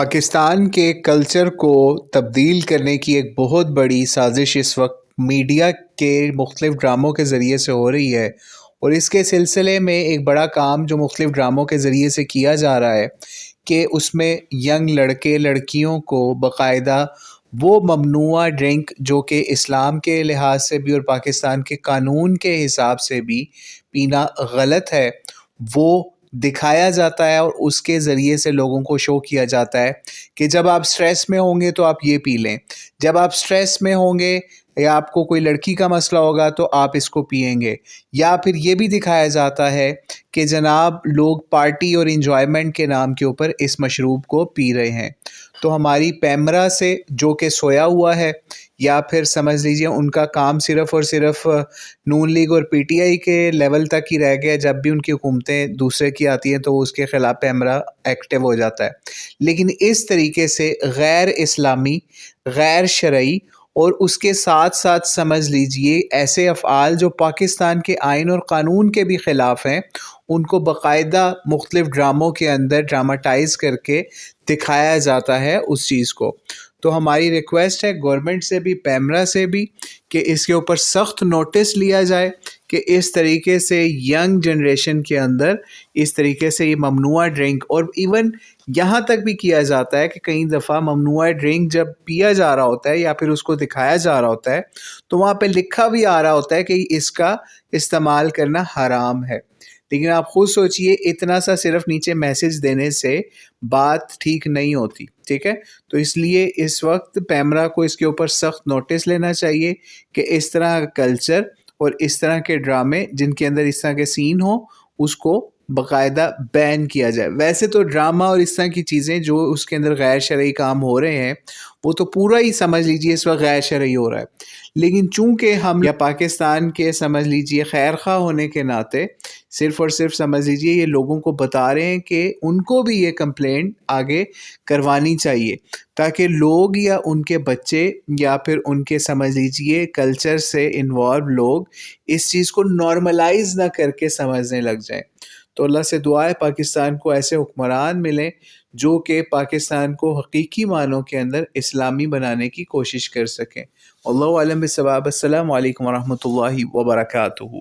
پاکستان کے کلچر کو تبدیل کرنے کی ایک بہت بڑی سازش اس وقت میڈیا کے مختلف ڈراموں کے ذریعے سے ہو رہی ہے، اور اس کے سلسلے میں ایک بڑا کام جو مختلف ڈراموں کے ذریعے سے کیا جا رہا ہے کہ اس میں ینگ لڑکے لڑکیوں کو باقاعدہ وہ ممنوعہ ڈرنک جو کہ اسلام کے لحاظ سے بھی اور پاکستان کے قانون کے حساب سے بھی پینا غلط ہے، وہ دکھایا جاتا ہے اور اس کے ذریعے سے لوگوں کو شو کیا جاتا ہے کہ جب آپ سٹریس میں ہوں گے تو آپ یہ پی لیں، جب آپ سٹریس میں ہوں گے یا آپ کو کوئی لڑکی کا مسئلہ ہوگا تو آپ اس کو پئیں گے، یا پھر یہ بھی دکھایا جاتا ہے کہ جناب لوگ پارٹی اور انجوائمنٹ کے نام کے اوپر اس مشروب کو پی رہے ہیں۔ تو ہماری پیمرا سے جو کہ سویا ہوا ہے، یا پھر سمجھ لیجئے ان کا کام صرف اور صرف نون لیگ اور پی ٹی آئی کے لیول تک ہی رہ گیا، جب بھی ان کی حکومتیں دوسرے کی آتی ہیں تو وہ اس کے خلاف پیمرا ایکٹیو ہو جاتا ہے۔ لیکن اس طریقے سے غیر اسلامی، غیر شرعی اور اس کے ساتھ ساتھ سمجھ لیجئے ایسے افعال جو پاکستان کے آئین اور قانون کے بھی خلاف ہیں، ان کو باقاعدہ مختلف ڈراموں کے اندر ڈراماٹائز کر کے دکھایا جاتا ہے اس چیز کو۔ تو ہماری ریکویسٹ ہے گورنمنٹ سے بھی، پیمرا سے بھی، کہ اس کے اوپر سخت نوٹس لیا جائے کہ اس طریقے سے ینگ جنریشن کے اندر اس طریقے سے یہ ممنوعہ ڈرنک، اور ایون یہاں تک بھی کیا جاتا ہے کہ کئی دفعہ ممنوعہ ڈرنک جب پیا جا رہا ہوتا ہے یا پھر اس کو دکھایا جا رہا ہوتا ہے تو وہاں پہ لکھا بھی آ رہا ہوتا ہے کہ اس کا استعمال کرنا حرام ہے، لیکن آپ خود سوچئے اتنا سا صرف نیچے میسج دینے سے بات ٹھیک نہیں ہوتی، ٹھیک ہے؟ تو اس لیے اس وقت پیمرا کو اس کے اوپر سخت نوٹس لینا چاہیے کہ اس طرح کا کلچر اور اس طرح کے ڈرامے جن کے اندر اس طرح کے سین ہوں اس کو باقاعدہ بین کیا جائے۔ ویسے تو ڈرامہ اور اس طرح کی چیزیں جو اس کے اندر غیر شرعی کام ہو رہے ہیں وہ تو پورا ہی سمجھ لیجئے اس وقت غیر شرعی ہو رہا ہے، لیکن چونکہ ہم یا پاکستان کے سمجھ لیجئے خیر خواہ ہونے کے ناطے صرف اور صرف سمجھ لیجئے یہ لوگوں کو بتا رہے ہیں کہ ان کو بھی یہ کمپلینٹ آگے کروانی چاہیے، تاکہ لوگ یا ان کے بچے یا پھر ان کے سمجھ لیجئے کلچر سے انوالو لوگ اس چیز کو نارملائز نہ کر کے سمجھنے لگ جائیں۔ تو اللہ سے دعا ہے پاکستان کو ایسے حکمران ملیں جو کہ پاکستان کو حقیقی معنوں کے اندر اسلامی بنانے کی کوشش کر سکیں۔ اللہ عالم بالصواب۔ السلام علیکم ورحمۃ اللہ وبرکاتہ۔